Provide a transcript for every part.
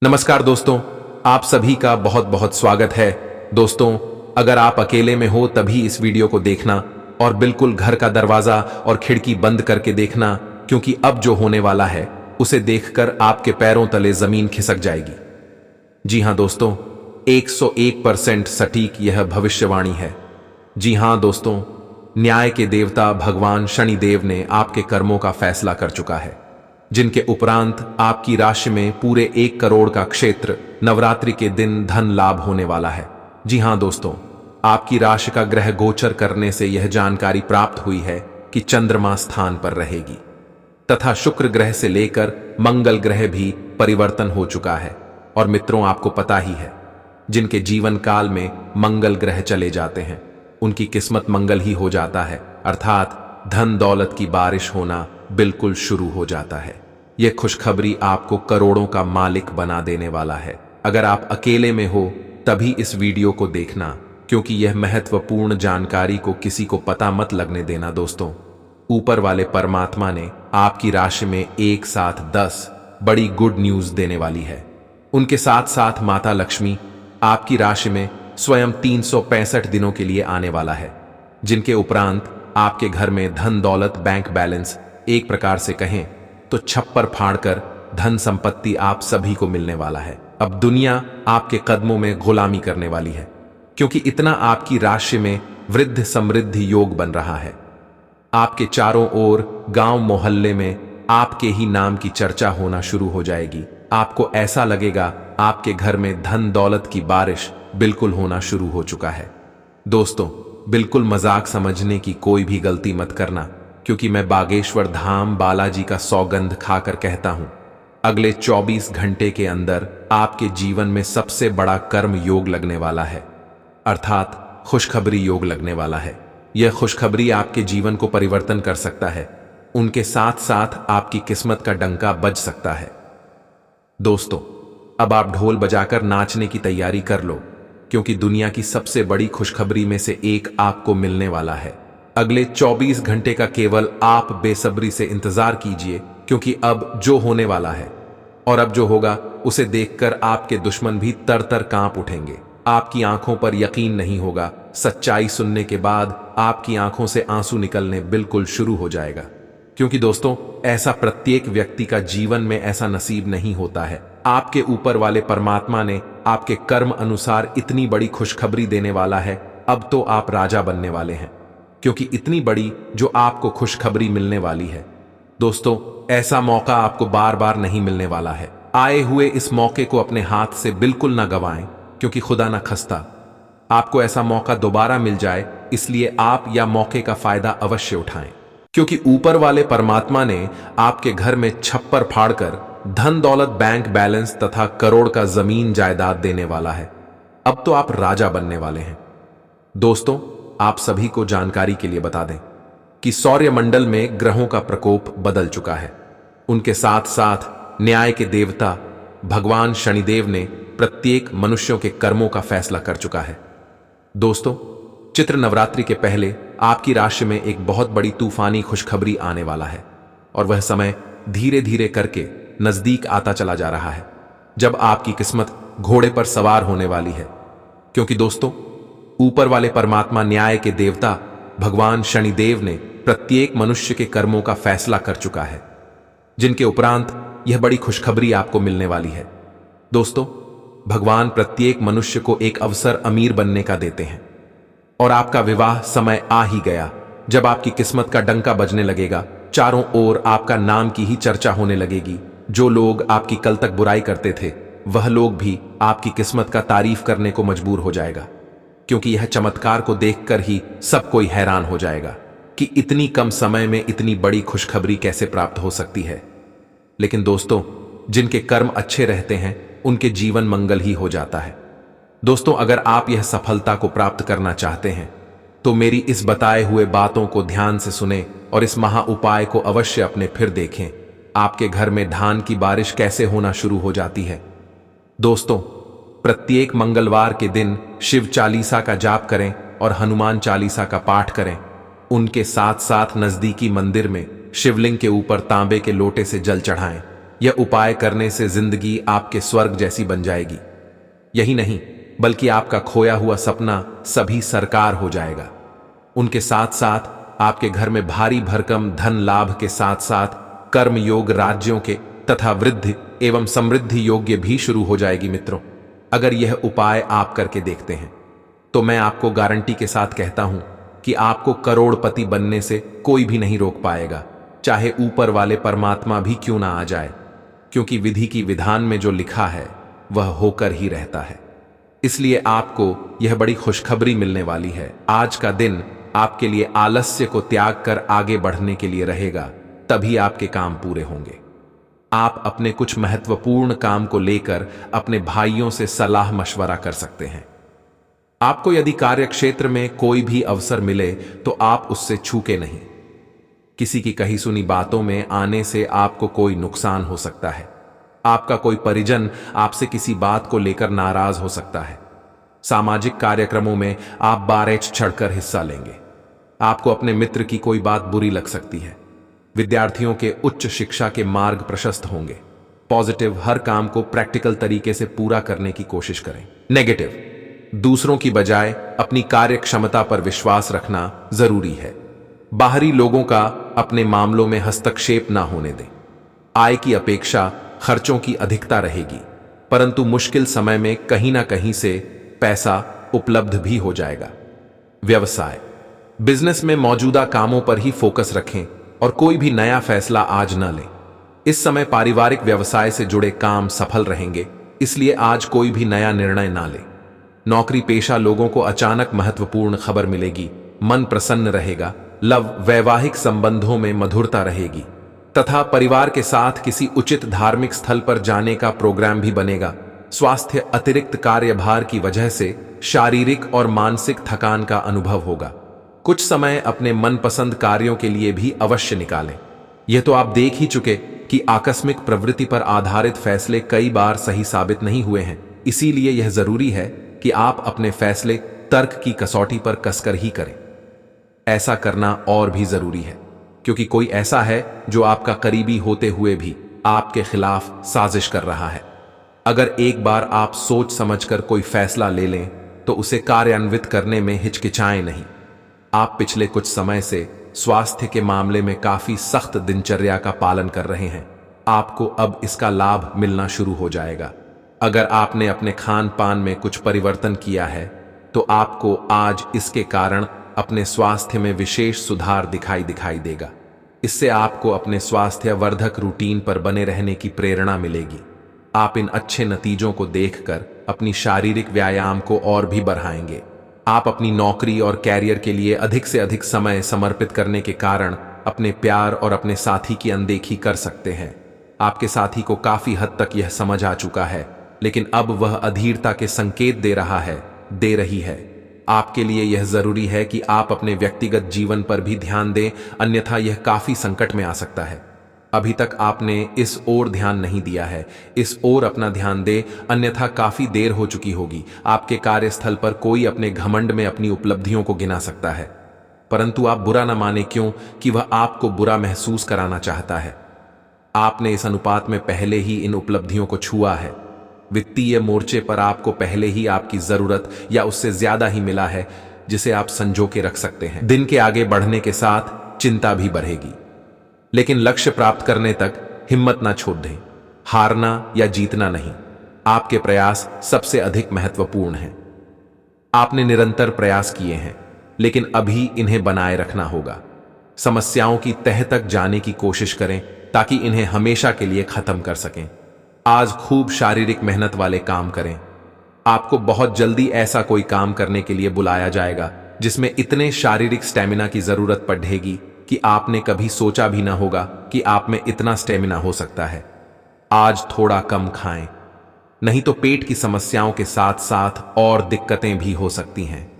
नमस्कार दोस्तों, आप सभी का बहुत बहुत स्वागत है। दोस्तों, अगर आप अकेले में हो तभी इस वीडियो को देखना और बिल्कुल घर का दरवाजा और खिड़की बंद करके देखना, क्योंकि अब जो होने वाला है उसे देखकर आपके पैरों तले जमीन खिसक जाएगी। जी हां दोस्तों, 101% सटीक यह भविष्यवाणी है। जी हां दोस्तों, न्याय के देवता भगवान शनिदेव ने आपके कर्मों का फैसला कर चुका है, जिनके उपरांत आपकी राशि में पूरे 1 करोड़ का क्षेत्र नवरात्रि के दिन धन लाभ होने वाला है। जी हां दोस्तों, आपकी राशि का ग्रह गोचर करने से यह जानकारी प्राप्त हुई है कि चंद्रमा स्थान पर रहेगी तथा शुक्र ग्रह से लेकर मंगल ग्रह भी परिवर्तन हो चुका है। और मित्रों, आपको पता ही है, जिनके जीवन काल में मंगल ग्रह चले जाते हैं उनकी किस्मत मंगल ही हो जाता है, अर्थात धन दौलत की बारिश होना बिल्कुल शुरू हो जाता है। यह खुशखबरी आपको करोड़ों का मालिक बना देने वाला है। अगर आप अकेले में हो तभी इस वीडियो को देखना, क्योंकि यह महत्वपूर्ण जानकारी को किसी को पता मत लगने देना। दोस्तों, ऊपर वाले परमात्मा ने आपकी राशि में एक साथ 10 बड़ी गुड न्यूज देने वाली है। उनके साथ साथ माता लक्ष्मी आपकी राशि में स्वयं 365 दिनों के लिए आने वाला है, जिनके उपरांत आपके घर में धन दौलत बैंक बैलेंस, एक प्रकार से कहें तो छप्पर फाड़कर धन संपत्ति आप सभी को मिलने वाला है। अब दुनिया आपके कदमों में गुलामी करने वाली है, क्योंकि इतना आपकी राशि में वृद्ध समृद्धि योग बन रहा है। आपके चारों ओर गांव मोहल्ले में आपके ही नाम की चर्चा होना शुरू हो जाएगी। आपको ऐसा लगेगा आपके घर में धन दौलत की बारिश बिल्कुल होना शुरू हो चुका है। दोस्तों, बिल्कुल मजाक समझने की कोई भी गलती मत करना, क्योंकि मैं बागेश्वर धाम बालाजी का सौगंध खाकर कहता हूं, अगले 24 घंटे के अंदर आपके जीवन में सबसे बड़ा कर्म योग लगने वाला है, अर्थात खुशखबरी योग लगने वाला है। यह खुशखबरी आपके जीवन को परिवर्तन कर सकता है, उनके साथ साथ आपकी किस्मत का डंका बज सकता है। दोस्तों, अब आप ढोल बजाकर नाचने की तैयारी कर लो, क्योंकि दुनिया की सबसे बड़ी खुशखबरी में से एक आपको मिलने वाला है। अगले 24 घंटे का केवल आप बेसब्री से इंतजार कीजिए, क्योंकि अब जो होने वाला है और अब जो होगा उसे देखकर आपके दुश्मन भी तर तर कांप उठेंगे। आपकी आंखों पर यकीन नहीं होगा। सच्चाई सुनने के बाद आपकी आंखों से आंसू निकलने बिल्कुल शुरू हो जाएगा, क्योंकि दोस्तों, ऐसा प्रत्येक व्यक्ति का जीवन में ऐसा नसीब नहीं होता है। आपके ऊपर वाले परमात्मा ने आपके कर्म अनुसार इतनी बड़ी खुशखबरी देने वाला है। अब तो आप राजा बनने वाले हैं, क्योंकि इतनी बड़ी जो आपको खुशखबरी मिलने वाली है। दोस्तों, ऐसा मौका आपको बार बार नहीं मिलने वाला है। आए हुए इस मौके को अपने हाथ से बिल्कुल ना गंवाएं, क्योंकि खुदा ना खस्ता आपको ऐसा मौका दोबारा मिल जाए, इसलिए आप या मौके का फायदा अवश्य उठाएं, क्योंकि ऊपर वाले परमात्मा ने आपके घर में छप्पर फाड़कर धन दौलत बैंक बैलेंस तथा करोड़ का जमीन जायदाद देने वाला है। अब तो आप राजा बनने वाले हैं। दोस्तों, आप सभी को जानकारी के लिए बता दें कि सौर्यमंडल में ग्रहों का प्रकोप बदल चुका है। उनके साथ साथ न्याय के देवता भगवान शनिदेव ने प्रत्येक मनुष्यों के कर्मों का फैसला कर चुका है। दोस्तों, चित्र नवरात्रि के पहले आपकी राशि में एक बहुत बड़ी तूफानी खुशखबरी आने वाला है, और वह समय धीरे धीरे करके नजदीक आता चला जा रहा है, जब आपकी किस्मत घोड़े पर सवार होने वाली है। क्योंकि दोस्तों, ऊपर वाले परमात्मा न्याय के देवता भगवान शनिदेव ने प्रत्येक मनुष्य के कर्मों का फैसला कर चुका है, जिनके उपरांत यह बड़ी खुशखबरी आपको मिलने वाली है। दोस्तों, भगवान प्रत्येक मनुष्य को एक अवसर अमीर बनने का देते हैं, और आपका विवाह समय आ ही गया। जब आपकी किस्मत का डंका बजने लगेगा, चारों ओर आपका नाम की ही चर्चा होने लगेगी। जो लोग आपकी कल तक बुराई करते थे, वह लोग भी आपकी किस्मत का तारीफ करने को मजबूर हो जाएगा, क्योंकि यह चमत्कार को देखकर ही सब कोई हैरान हो जाएगा कि इतनी कम समय में इतनी बड़ी खुशखबरी कैसे प्राप्त हो सकती है। लेकिन दोस्तों, जिनके कर्म अच्छे रहते हैं उनके जीवन मंगल ही हो जाता है। दोस्तों, अगर आप यह सफलता को प्राप्त करना चाहते हैं तो मेरी इस बताए हुए बातों को ध्यान से सुने और इस महा उपाय को अवश्य अपने फिर देखें। आपके घर में धान की बारिश कैसे होना शुरू हो जाती है। दोस्तों, प्रत्येक मंगलवार के दिन शिव चालीसा का जाप करें और हनुमान चालीसा का पाठ करें। उनके साथ साथ नजदीकी मंदिर में शिवलिंग के ऊपर तांबे के लोटे से जल चढ़ाएं। यह उपाय करने से जिंदगी आपके स्वर्ग जैसी बन जाएगी। यही नहीं, बल्कि आपका खोया हुआ सपना सभी साकार हो जाएगा। उनके साथ साथ आपके घर में भारी भरकम धन लाभ के साथ साथ कर्म योग राज्यों के तथा वृद्धि एवं समृद्धि योग्य भी शुरू हो जाएगी। मित्रों, अगर यह उपाय आप करके देखते हैं तो मैं आपको गारंटी के साथ कहता हूं कि आपको करोड़पति बनने से कोई भी नहीं रोक पाएगा, चाहे ऊपर वाले परमात्मा भी क्यों ना आ जाए, क्योंकि विधि की विधान में जो लिखा है वह होकर ही रहता है। इसलिए आपको यह बड़ी खुशखबरी मिलने वाली है। आज का दिन आपके लिए आलस्य को त्याग कर आगे बढ़ने के लिए रहेगा, तभी आपके काम पूरे होंगे। आप अपने कुछ महत्वपूर्ण काम को लेकर अपने भाइयों से सलाह मशवरा कर सकते हैं। आपको यदि कार्यक्षेत्र में कोई भी अवसर मिले तो आप उससे छूके नहीं। किसी की कही सुनी बातों में आने से आपको कोई नुकसान हो सकता है। आपका कोई परिजन आपसे किसी बात को लेकर नाराज हो सकता है। सामाजिक कार्यक्रमों में आप बारेच चढ़कर हिस्सा लेंगे। आपको अपने मित्र की कोई बात बुरी लग सकती है। विद्यार्थियों के उच्च शिक्षा के मार्ग प्रशस्त होंगे। पॉजिटिव, हर काम को प्रैक्टिकल तरीके से पूरा करने की कोशिश करें। नेगेटिव, दूसरों की बजाय अपनी कार्य क्षमता पर विश्वास रखना जरूरी है। बाहरी लोगों का अपने मामलों में हस्तक्षेप ना होने दें। आय की अपेक्षा खर्चों की अधिकता रहेगी, परंतु मुश्किल समय में कहीं ना कहीं से पैसा उपलब्ध भी हो जाएगा। व्यवसाय, बिजनेस में मौजूदा कामों पर ही फोकस रखें और कोई भी नया फैसला आज न लें। इस समय पारिवारिक व्यवसाय से जुड़े काम सफल रहेंगे, इसलिए आज कोई भी नया निर्णय ना लें। नौकरी पेशा लोगों को अचानक महत्वपूर्ण खबर मिलेगी, मन प्रसन्न रहेगा। लव वैवाहिक संबंधों में मधुरता रहेगी तथा परिवार के साथ किसी उचित धार्मिक स्थल पर जाने का प्रोग्राम भी बनेगा। स्वास्थ्य, अतिरिक्त कार्यभार की वजह से शारीरिक और मानसिक थकान का अनुभव होगा। कुछ समय अपने मनपसंद कार्यों के लिए भी अवश्य निकालें। यह तो आप देख ही चुके कि आकस्मिक प्रवृत्ति पर आधारित फैसले कई बार सही साबित नहीं हुए हैं। इसीलिए यह जरूरी है कि आप अपने फैसले तर्क की कसौटी पर कसकर ही करें। ऐसा करना और भी जरूरी है क्योंकि कोई ऐसा है जो आपका करीबी होते हुए भी आपके खिलाफ साजिश कर रहा है। अगर एक बार आप सोच समझकर कोई फैसला ले लें तो उसे कार्यान्वित करने में हिचकिचाएं नहीं। आप पिछले कुछ समय से स्वास्थ्य के मामले में काफी सख्त दिनचर्या का पालन कर रहे हैं। आपको अब इसका लाभ मिलना शुरू हो जाएगा। अगर आपने अपने खान पान में कुछ परिवर्तन किया है तो आपको आज इसके कारण अपने स्वास्थ्य में विशेष सुधार दिखाई देगा। इससे आपको अपने स्वास्थ्य वर्धक रूटीन पर बने रहने की प्रेरणा मिलेगी। आप इन अच्छे नतीजों को देखकर अपनी शारीरिक व्यायाम को और भी बढ़ाएंगे। आप अपनी नौकरी और कैरियर के लिए अधिक से अधिक समय समर्पित करने के कारण अपने प्यार और अपने साथी की अनदेखी कर सकते हैं। आपके साथी को काफी हद तक यह समझ आ चुका है, लेकिन अब वह अधीरता के संकेत दे रही है। आपके लिए यह जरूरी है कि आप अपने व्यक्तिगत जीवन पर भी ध्यान दें, अन्यथा यह काफी संकट में आ सकता है। अभी तक आपने इस ओर ध्यान नहीं दिया है, इस ओर अपना ध्यान दे, अन्यथा काफी देर हो चुकी होगी। आपके कार्यस्थल पर कोई अपने घमंड में अपनी उपलब्धियों को गिना सकता है, परंतु आप बुरा न माने क्यों कि वह आपको बुरा महसूस कराना चाहता है। आपने इस अनुपात में पहले ही इन उपलब्धियों को छुआ है। वित्तीय मोर्चे पर आपको पहले ही आपकी जरूरत या उससे ज्यादा ही मिला है, जिसे आप संजो के रख सकते हैं। दिन के आगे बढ़ने के साथ चिंता भी बढ़ेगी, लेकिन लक्ष्य प्राप्त करने तक हिम्मत ना छोड़ दें। हारना या जीतना नहीं, आपके प्रयास सबसे अधिक महत्वपूर्ण हैं। आपने निरंतर प्रयास किए हैं, लेकिन अभी इन्हें बनाए रखना होगा। समस्याओं की तह तक जाने की कोशिश करें ताकि इन्हें हमेशा के लिए खत्म कर सकें। आज खूब शारीरिक मेहनत वाले काम करें। आपको बहुत जल्दी ऐसा कोई काम करने के लिए बुलाया जाएगा जिसमें इतने शारीरिक स्टेमिना की जरूरत पड़ेगी कि आपने कभी सोचा भी ना होगा कि आप में इतना स्टेमिना हो सकता है। आज थोड़ा कम खाएं, नहीं तो पेट की समस्याओं के साथ साथ और दिक्कतें भी हो सकती हैं।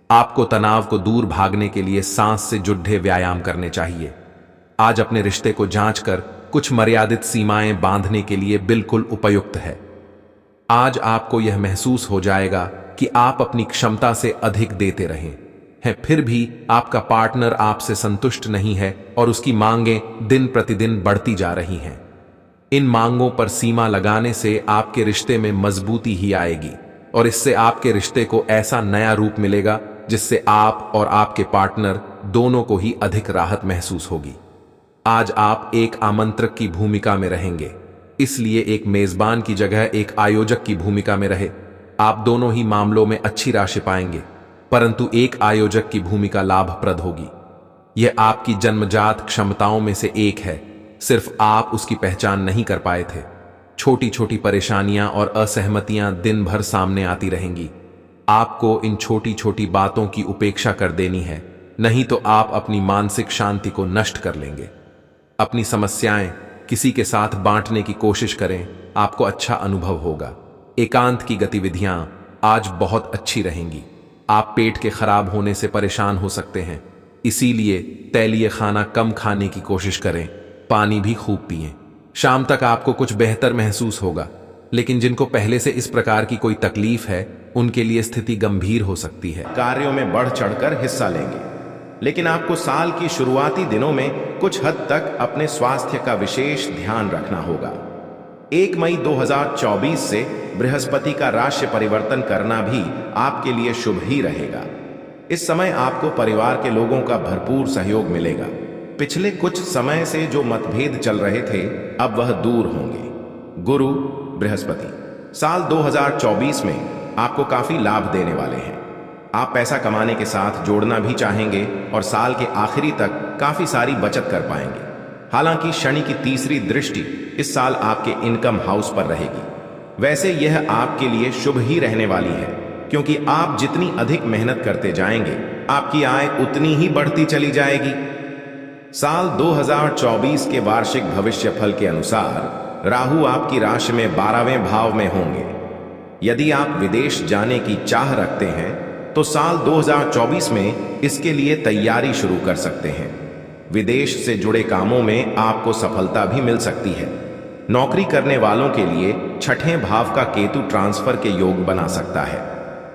आपको तनाव को दूर भागने के लिए सांस से जुड़े व्यायाम करने चाहिए। आज अपने रिश्ते को जांचकर कुछ मर्यादित सीमाएं बांधने के लिए बिल्कुल उपयुक्त है। आज आपको यह महसूस हो जाएगा कि आप अपनी क्षमता से अधिक देते रहे हैं, फिर भी आपका पार्टनर आपसे संतुष्ट नहीं है और उसकी मांगें दिन प्रतिदिन बढ़ती जा रही हैं। इन मांगों पर सीमा लगाने से आपके रिश्ते में मजबूती ही आएगी और इससे आपके रिश्ते को ऐसा नया रूप मिलेगा जिससे आप और आपके पार्टनर दोनों को ही अधिक राहत महसूस होगी। आज आप एक आमंत्रक की भूमिका में रहेंगे, इसलिए एक मेजबान की जगह एक आयोजक की भूमिका में रहे। आप दोनों ही मामलों में अच्छी राशि पाएंगे, परंतु एक आयोजक की भूमिका लाभप्रद होगी। यह आपकी जन्मजात क्षमताओं में से एक है, सिर्फ आप उसकी पहचान नहीं कर पाए थे। छोटी छोटी परेशानियां और असहमतियां दिन भर सामने आती रहेंगी। आपको इन छोटी छोटी बातों की उपेक्षा कर देनी है, नहीं तो आप अपनी मानसिक शांति को नष्ट कर लेंगे। अपनी समस्याएं किसी के साथ बांटने की कोशिश करें, आपको अच्छा अनुभव होगा। एकांत की गतिविधियां आज बहुत अच्छी रहेंगी। आप पेट के खराब होने से परेशान हो सकते हैं, इसीलिए तैलीय खाना कम खाने की कोशिश करें। पानी भी खूब पिएं। शाम तक आपको कुछ बेहतर महसूस होगा, लेकिन जिनको पहले से इस प्रकार की कोई तकलीफ है उनके लिए स्थिति गंभीर हो सकती है। कार्यों में बढ़ चढ़कर हिस्सा लेंगे, लेकिन आपको साल की शुरुआती दिनों में कुछ हद तक अपने स्वास्थ्य का विशेष ध्यान रखना होगा। 1 मई 2024 से बृहस्पति का राशि परिवर्तन करना भी आपके लिए शुभ ही रहेगा। इस समय आपको परिवार के लोगों का भरपूर सहयोग मिलेगा। पिछले कुछ समय से जो मतभेद चल रहे थे अब वह दूर होंगे। गुरु बृहस्पति साल 2024 में आपको काफी लाभ देने वाले हैं। आप पैसा कमाने के साथ जोड़ना भी चाहेंगे और साल के आखिरी तक काफी सारी बचत कर पाएंगे। हालांकि शनि की तीसरी दृष्टि इस साल आपके इनकम हाउस पर रहेगी। वैसे यह आपके लिए शुभ ही रहने वाली है, क्योंकि आप जितनी अधिक मेहनत करते जाएंगे आपकी आय उतनी ही बढ़ती चली जाएगी। साल 2024 के वार्षिक भविष्य फल के अनुसार राहु आपकी राशि में 12वें भाव में होंगे। यदि आप विदेश जाने की चाह रखते हैं तो साल 2024 में इसके लिए तैयारी शुरू कर सकते हैं। विदेश से जुड़े कामों में आपको सफलता भी मिल सकती है। नौकरी करने वालों के लिए 6ठे भाव का केतु ट्रांसफर के योग बना सकता है।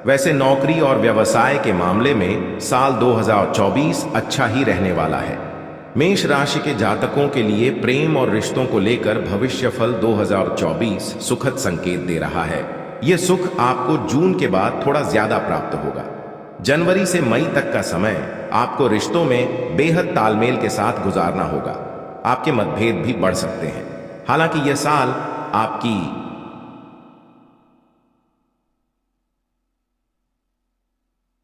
वैसे नौकरी और व्यवसाय के मामले में साल 2024 अच्छा ही रहने वाला है। मेष राशि के जातकों के लिए प्रेम और रिश्तों को लेकर भविष्य फल 2024 सुखद संकेत दे रहा है। यह सुख आपको जून के बाद थोड़ा ज्यादा प्राप्त होगा। जनवरी से मई तक का समय आपको रिश्तों में बेहद तालमेल के साथ गुजारना होगा। आपके मतभेद भी बढ़ सकते हैं। हालांकि यह साल आपकी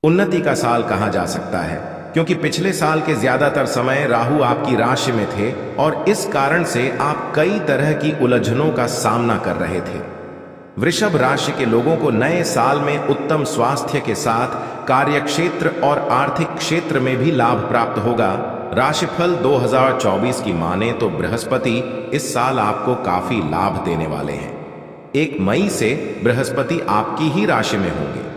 उन्नति का साल कहा जा सकता है, क्योंकि पिछले साल के ज्यादातर समय राहु आपकी राशि में थे और इस कारण से आप कई तरह की उलझनों का सामना कर रहे थे। वृषभ राशि के लोगों को नए साल में उत्तम स्वास्थ्य के साथ कार्यक्षेत्र और आर्थिक क्षेत्र में भी लाभ प्राप्त होगा। राशिफल 2024 की माने तो बृहस्पति इस साल आपको काफी लाभ देने वाले हैं। 1 मई से बृहस्पति आपकी ही राशि में होंगे।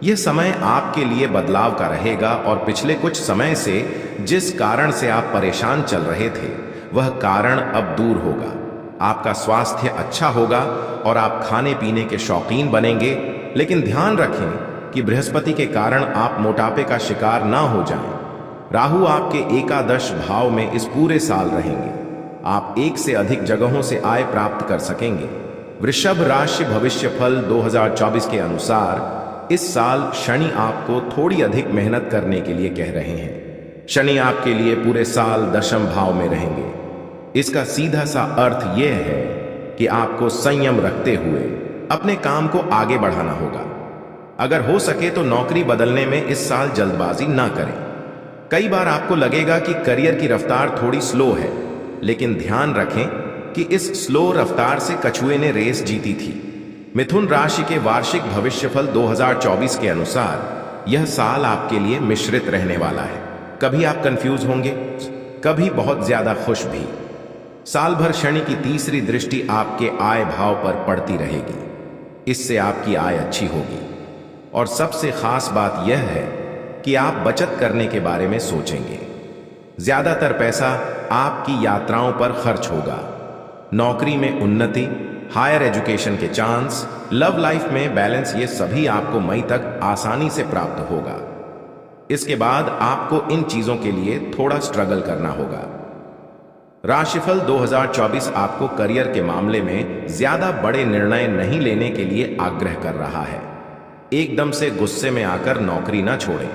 यह समय आपके लिए बदलाव का रहेगा और पिछले कुछ समय से जिस कारण से आप परेशान चल रहे थे वह कारण अब दूर होगा। आपका स्वास्थ्य अच्छा होगा और आप खाने पीने के शौकीन बनेंगे, लेकिन ध्यान रखें कि बृहस्पति के कारण आप मोटापे का शिकार ना हो जाएं। राहु आपके एकादश भाव में इस पूरे साल रहेंगे। आप एक से अधिक जगहों से आय प्राप्त कर सकेंगे। वृषभ राशि भविष्य फल 2024 के अनुसार इस साल शनि आपको थोड़ी अधिक मेहनत करने के लिए कह रहे हैं। शनि आपके लिए पूरे साल दशम भाव में रहेंगे। इसका सीधा सा अर्थ यह है कि आपको संयम रखते हुए अपने काम को आगे बढ़ाना होगा। अगर हो सके तो नौकरी बदलने में इस साल जल्दबाजी ना करें। कई बार आपको लगेगा कि करियर की रफ्तार थोड़ी स्लो है, लेकिन ध्यान रखें कि इस स्लो रफ्तार से कछुए ने रेस जीती थी। मिथुन राशि के वार्षिक भविष्यफल 2024 के अनुसार यह साल आपके लिए मिश्रित रहने वाला है। कभी आप कंफ्यूज होंगे, कभी बहुत ज्यादा खुश भी। साल भर शनि की तीसरी दृष्टि आपके आय भाव पर पड़ती रहेगी। इससे आपकी आय अच्छी होगी और सबसे खास बात यह है कि आप बचत करने के बारे में सोचेंगे। ज्यादातर पैसा आपकी यात्राओं पर खर्च होगा। नौकरी में उन्नति, हायर एजुकेशन के चांस, लव लाइफ में बैलेंस, ये सभी आपको मई तक आसानी से प्राप्त होगा। इसके बाद आपको इन चीजों के लिए थोड़ा स्ट्रगल करना होगा। राशिफल 2024 आपको करियर के मामले में ज्यादा बड़े निर्णय नहीं लेने के लिए आग्रह कर रहा है। एकदम से गुस्से में आकर नौकरी ना छोड़ें।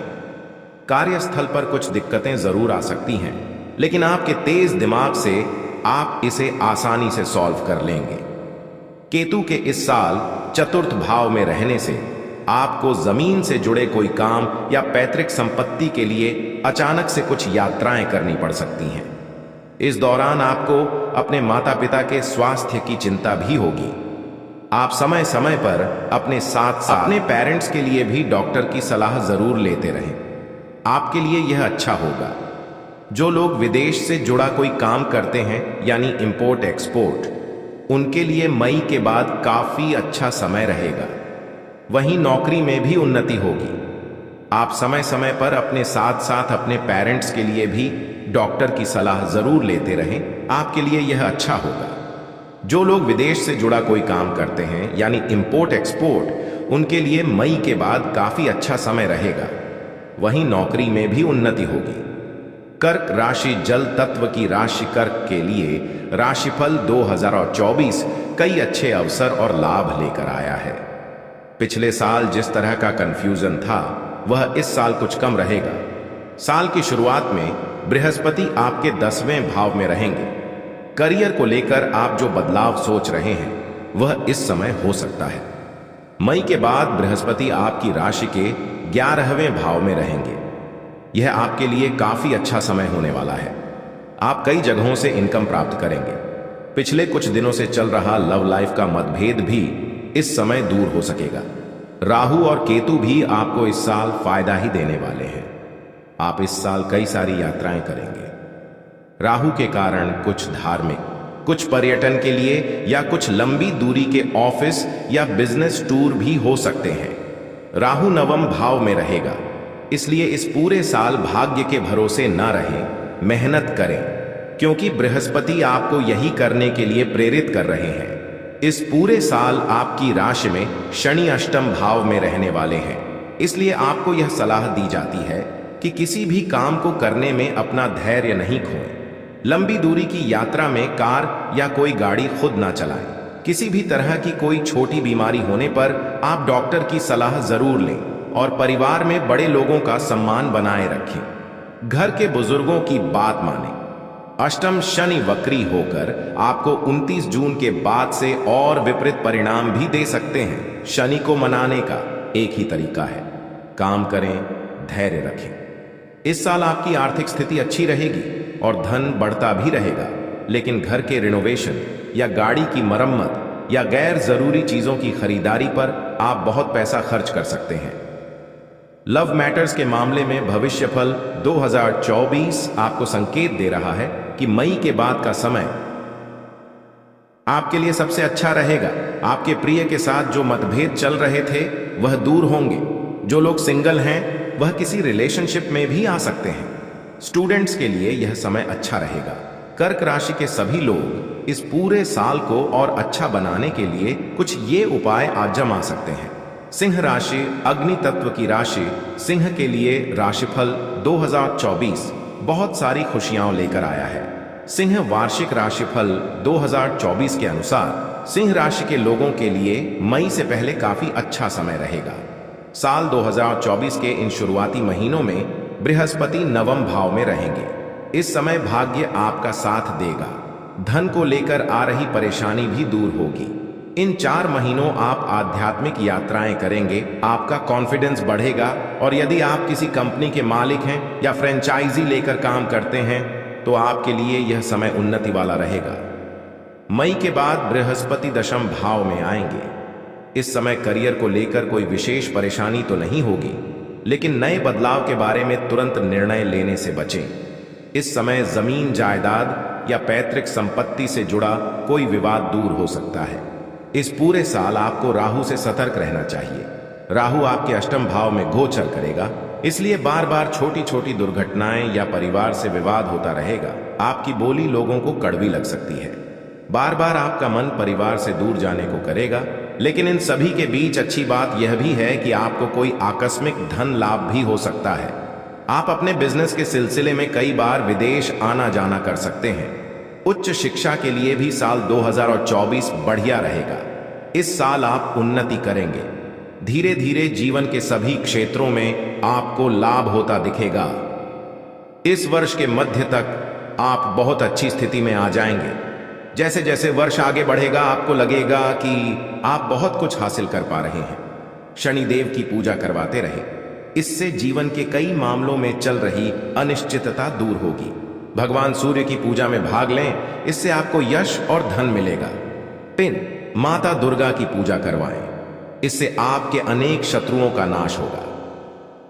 कार्यस्थल पर कुछ दिक्कतें जरूर आ सकती हैं, लेकिन आपके तेज दिमाग से आप इसे आसानी से सॉल्व कर लेंगे। केतु के इस साल चतुर्थ भाव में रहने से आपको जमीन से जुड़े कोई काम या पैतृक संपत्ति के लिए अचानक से कुछ यात्राएं करनी पड़ सकती हैं। इस दौरान आपको अपने माता पिता के स्वास्थ्य की चिंता भी होगी। आप समय समय पर अपने साथ साथ अपने पेरेंट्स के लिए भी डॉक्टर की सलाह जरूर लेते रहें। आपके लिए यह अच्छा होगा। जो लोग विदेश से जुड़ा कोई काम करते हैं यानी इंपोर्ट एक्सपोर्ट, उनके लिए मई के बाद काफी अच्छा समय रहेगा। वहीं नौकरी में भी उन्नति होगी। आप समय समय पर अपने साथ साथ अपने पेरेंट्स के लिए भी डॉक्टर की सलाह जरूर लेते रहें। आपके लिए यह अच्छा होगा। जो लोग विदेश से जुड़ा कोई काम करते हैं यानी इंपोर्ट एक्सपोर्ट, उनके लिए मई के बाद काफी अच्छा समय रहेगा। वहीं नौकरी में भी उन्नति होगी। कर्क राशि जल तत्व की राशि कर्क के लिए राशिफल 2024 कई अच्छे अवसर और लाभ लेकर आया है। पिछले साल जिस तरह का कंफ्यूजन था वह इस साल कुछ कम रहेगा। साल की शुरुआत में बृहस्पति आपके 10वें भाव में रहेंगे। करियर को लेकर आप जो बदलाव सोच रहे हैं वह इस समय हो सकता है। मई के बाद बृहस्पति आपकी राशि के 11वें भाव में रहेंगे। यह आपके लिए काफी अच्छा समय होने वाला है। आप कई जगहों से इनकम प्राप्त करेंगे। पिछले कुछ दिनों से चल रहा लव लाइफ का मतभेद भी इस समय दूर हो सकेगा। राहु और केतु भी आपको इस साल फायदा ही देने वाले हैं। आप इस साल कई सारी यात्राएं करेंगे। राहु के कारण कुछ धार्मिक, कुछ पर्यटन के लिए या कुछ लंबी दूरी के ऑफिस या बिजनेस टूर भी हो सकते हैं। राहु नवम भाव में रहेगा, इसलिए इस पूरे साल भाग्य के भरोसे ना रहें, मेहनत करें, क्योंकि बृहस्पति आपको यही करने के लिए प्रेरित कर रहे हैं। इस पूरे साल आपकी राशि में शनि अष्टम भाव में रहने वाले हैं, इसलिए आपको यह सलाह दी जाती है कि किसी भी काम को करने में अपना धैर्य नहीं खोएं। लंबी दूरी की यात्रा में कार या कोई गाड़ी खुद ना चलाएं। किसी भी तरह की कोई छोटी बीमारी होने पर आप डॉक्टर की सलाह जरूर लें और परिवार में बड़े लोगों का सम्मान बनाए रखें। घर के बुजुर्गों की बात मानें। अष्टम शनि वक्री होकर आपको 29 जून के बाद से और विपरीत परिणाम भी दे सकते हैं। शनि को मनाने का एक ही तरीका है, काम करें, धैर्य रखें। इस साल आपकी आर्थिक स्थिति अच्छी रहेगी और धन बढ़ता भी रहेगा, लेकिन घर के रिनोवेशन या गाड़ी की मरम्मत या गैर जरूरी चीजों की खरीदारी पर आप बहुत पैसा खर्च कर सकते हैं। लव मैटर्स के मामले में भविष्यफल 2024 आपको संकेत दे रहा है कि मई के बाद का समय आपके लिए सबसे अच्छा रहेगा। आपके प्रिय के साथ जो मतभेद चल रहे थे वह दूर होंगे। जो लोग सिंगल हैं वह किसी रिलेशनशिप में भी आ सकते हैं। स्टूडेंट्स के लिए यह समय अच्छा रहेगा। कर्क राशि के सभी लोग इस पूरे साल को और अच्छा बनाने के लिए कुछ ये उपाय आजमा सकते हैं। सिंह राशि अग्नि तत्व की राशि, सिंह के लिए राशिफल 2024 बहुत सारी खुशियां लेकर आया है। सिंह वार्षिक राशिफल 2024 के अनुसार सिंह राशि के लोगों के लिए मई से पहले काफी अच्छा समय रहेगा। साल 2024 के इन शुरुआती महीनों में बृहस्पति नवम भाव में रहेंगे। इस समय भाग्य आपका साथ देगा। धन को लेकर आ रही परेशानी भी दूर होगी। इन 4 महीनों आप आध्यात्मिक यात्राएं करेंगे, आपका कॉन्फिडेंस बढ़ेगा और यदि आप किसी कंपनी के मालिक हैं या फ्रेंचाइजी लेकर काम करते हैं तो आपके लिए यह समय उन्नति वाला रहेगा। मई के बाद बृहस्पति दशम भाव में आएंगे। इस समय करियर को लेकर कोई विशेष परेशानी तो नहीं होगी, लेकिन नए बदलाव के बारे में तुरंत निर्णय लेने से बचें। इस समय जमीन जायदाद या पैतृक संपत्ति से जुड़ा कोई विवाद दूर हो सकता है। इस पूरे साल आपको राहु से सतर्क रहना चाहिए। राहु आपके अष्टम भाव में गोचर करेगा, इसलिए बार बार छोटी छोटी दुर्घटनाएं या परिवार से विवाद होता रहेगा। आपकी बोली लोगों को कड़वी लग सकती है। बार बार आपका मन परिवार से दूर जाने को करेगा, लेकिन इन सभी के बीच अच्छी बात यह भी है कि आपको कोई आकस्मिक धन लाभ भी हो सकता है। आप अपने बिजनेस के सिलसिले में कई बार विदेश आना जाना कर सकते हैं। उच्च शिक्षा के लिए भी साल 2024 बढ़िया रहेगा। इस साल आप उन्नति करेंगे। धीरे धीरे जीवन के सभी क्षेत्रों में आपको लाभ होता दिखेगा। इस वर्ष के मध्य तक आप बहुत अच्छी स्थिति में आ जाएंगे। जैसे जैसे वर्ष आगे बढ़ेगा आपको लगेगा कि आप बहुत कुछ हासिल कर पा रहे हैं। शनिदेव की पूजा करवाते रहे, इससे जीवन के कई मामलों में चल रही अनिश्चितता दूर होगी। भगवान सूर्य की पूजा में भाग लें, इससे आपको यश और धन मिलेगा। पिन माता दुर्गा की पूजा करवाएं, इससे आपके अनेक शत्रुओं का नाश होगा।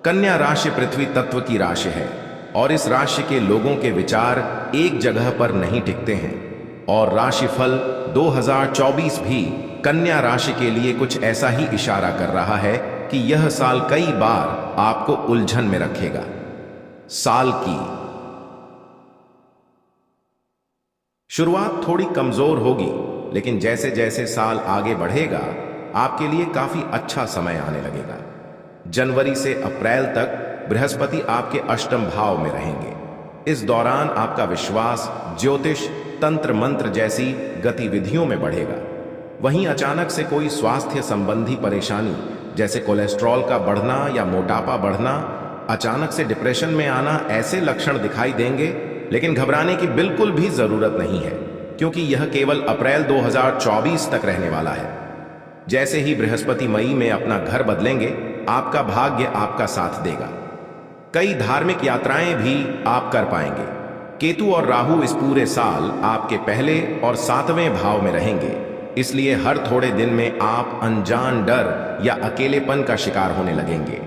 कन्या राशि पृथ्वी तत्व की राशि है और इस राशि के लोगों के विचार एक जगह पर नहीं टिकते हैं और राशिफल 2024 भी कन्या राशि के लिए कुछ ऐसा ही इशारा कर रहा है कि यह साल कई बार आपको उलझन में रखेगा। साल की शुरुआत थोड़ी कमजोर होगी, लेकिन जैसे जैसे साल आगे बढ़ेगा आपके लिए काफी अच्छा समय आने लगेगा। जनवरी से अप्रैल तक बृहस्पति आपके अष्टम भाव में रहेंगे। इस दौरान आपका विश्वास ज्योतिष, तंत्र मंत्र जैसी गतिविधियों में बढ़ेगा। वहीं अचानक से कोई स्वास्थ्य संबंधी परेशानी जैसे कोलेस्ट्रॉल का बढ़ना या मोटापा बढ़ना, अचानक से डिप्रेशन में आना, ऐसे लक्षण दिखाई देंगे। लेकिन घबराने की बिल्कुल भी जरूरत नहीं है, क्योंकि यह केवल अप्रैल 2024 तक रहने वाला है। जैसे ही बृहस्पति मई में अपना घर बदलेंगे, आपका भाग्य आपका साथ देगा। कई धार्मिक यात्राएं भी आप कर पाएंगे। केतु और राहु इस पूरे साल आपके पहले और 7वें भाव में रहेंगे, इसलिए हर थोड़े दिन में आप अनजान डर या अकेलेपन का शिकार होने लगेंगे।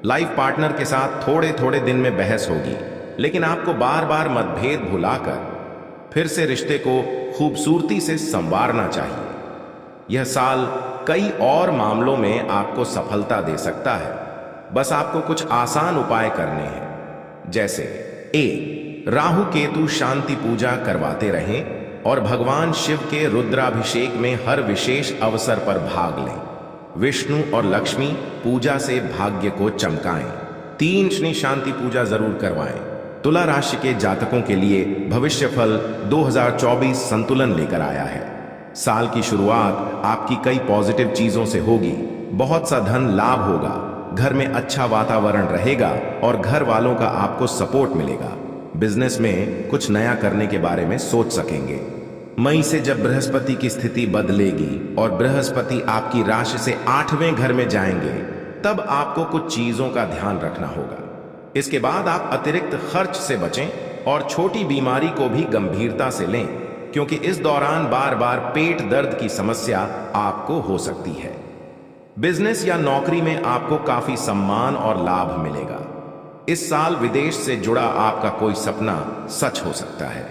लाइफ पार्टनर के साथ थोड़े थोड़े दिन में बहस होगी, लेकिन आपको बार बार मतभेद भुलाकर फिर से रिश्ते को खूबसूरती से संवारना चाहिए। यह साल कई और मामलों में आपको सफलता दे सकता है। बस आपको कुछ आसान उपाय करने हैं, जैसे राहु केतु शांति पूजा करवाते रहें और भगवान शिव के रुद्राभिषेक में हर विशेष अवसर पर भाग लें। विष्णु और लक्ष्मी पूजा से भाग्य को चमकाएं। 3 शनि शांति पूजा जरूर करवाएं। तुला राशि के जातकों के लिए भविष्यफल 2024 संतुलन लेकर आया है। साल की शुरुआत आपकी कई पॉजिटिव चीजों से होगी। बहुत सा धन लाभ होगा, घर में अच्छा वातावरण रहेगा और घर वालों का आपको सपोर्ट मिलेगा। बिजनेस में कुछ नया करने के बारे में सोच सकेंगे। मई से जब बृहस्पति की स्थिति बदलेगी और बृहस्पति आपकी राशि से 8वें घर में जाएंगे, तब आपको कुछ चीजों का ध्यान रखना होगा। इसके बाद आप अतिरिक्त खर्च से बचें और छोटी बीमारी को भी गंभीरता से लें, क्योंकि इस दौरान बार बार पेट दर्द की समस्या आपको हो सकती है। बिजनेस या नौकरी में आपको काफी सम्मान और लाभ मिलेगा। इस साल विदेश से जुड़ा आपका कोई सपना सच हो सकता है।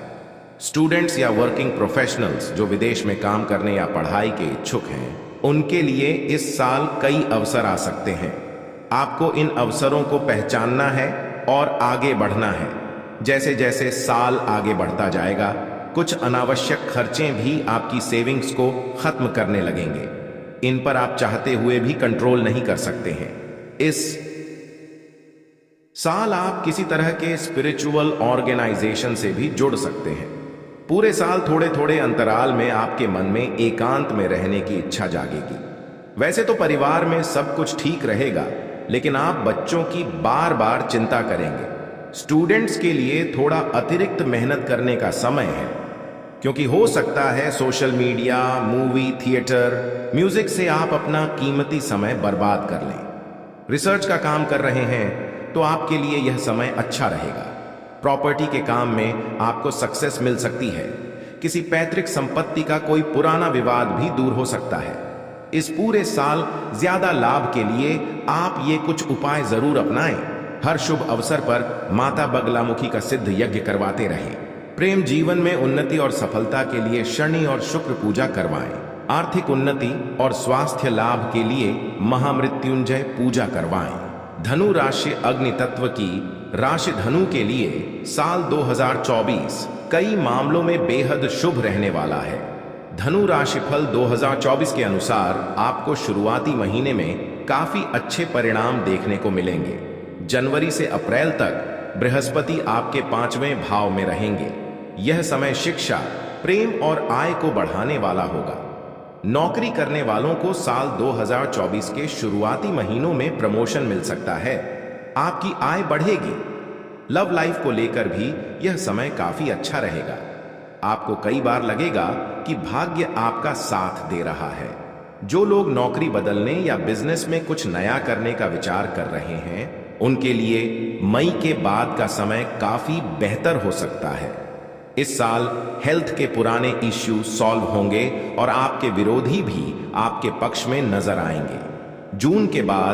स्टूडेंट्स या वर्किंग प्रोफेशनल्स जो विदेश में काम करने या पढ़ाई के इच्छुक हैं, उनके लिए इस साल कई अवसर आ सकते हैं। आपको इन अवसरों को पहचानना है और आगे बढ़ना है। जैसे जैसे साल आगे बढ़ता जाएगा, कुछ अनावश्यक खर्चे भी आपकी सेविंग्स को खत्म करने लगेंगे। इन पर आप चाहते हुए भी कंट्रोल नहीं कर सकते हैं। इस साल आप किसी तरह के स्पिरिचुअल ऑर्गेनाइजेशन से भी जुड़ सकते हैं। पूरे साल थोड़े थोड़े अंतराल में आपके मन में एकांत में रहने की इच्छा जागेगी। वैसे तो परिवार में सब कुछ ठीक रहेगा, लेकिन आप बच्चों की बार बार चिंता करेंगे। स्टूडेंट्स के लिए थोड़ा अतिरिक्त मेहनत करने का समय है, क्योंकि हो सकता है social media, movie, theatre, music से आप अपना कीमती समय बर्बाद कर लें। रिसर्च का काम कर रहे हैं तो आपके लिए यह समय अच्छा रहेगा। प्रॉपर्टी के काम में आपको सक्सेस मिल सकती है। किसी पैतृक संपत्ति का कोई पुराना विवाद भी दूर हो सकता है। इस पूरे साल ज्यादा लाभ के लिए आप ये कुछ उपाय जरूर अपनाएं। हर शुभ अवसर पर माता बगलामुखी का सिद्ध यज्ञ करवाते रहें। प्रेम जीवन में उन्नति और सफलता के लिए शनि और शुक्र पूजा करवाएं। आर्थिक उन्नति और स्वास्थ्य लाभ के लिए महामृत्युंजय पूजा करवाएं। धनु राशि अग्नि तत्व की राशि धनु के लिए साल 2024 कई मामलों में बेहद शुभ रहने वाला है। धनु राशिफल 2024 के अनुसार आपको शुरुआती महीने में काफी अच्छे परिणाम देखने को मिलेंगे। जनवरी से अप्रैल तक बृहस्पति आपके 5वें भाव में रहेंगे। यह समय शिक्षा, प्रेम और आय को बढ़ाने वाला होगा। नौकरी करने वालों को साल 2024 के शुरुआती महीनों में प्रमोशन मिल सकता है। आपकी आय बढ़ेगी। लव लाइफ को लेकर भी यह समय काफी अच्छा रहेगा। आपको कई बार लगेगा कि भाग्य आपका साथ दे रहा है। जो लोग नौकरी बदलने या बिजनेस में कुछ नया करने का विचार कर रहे हैं, उनके लिए मई के बाद का समय काफी बेहतर हो सकता है। इस साल हेल्थ के पुराने इश्यू सॉल्व होंगे और आपके विरोधी भी आपके पक्ष में नजर आएंगे। जून के बाद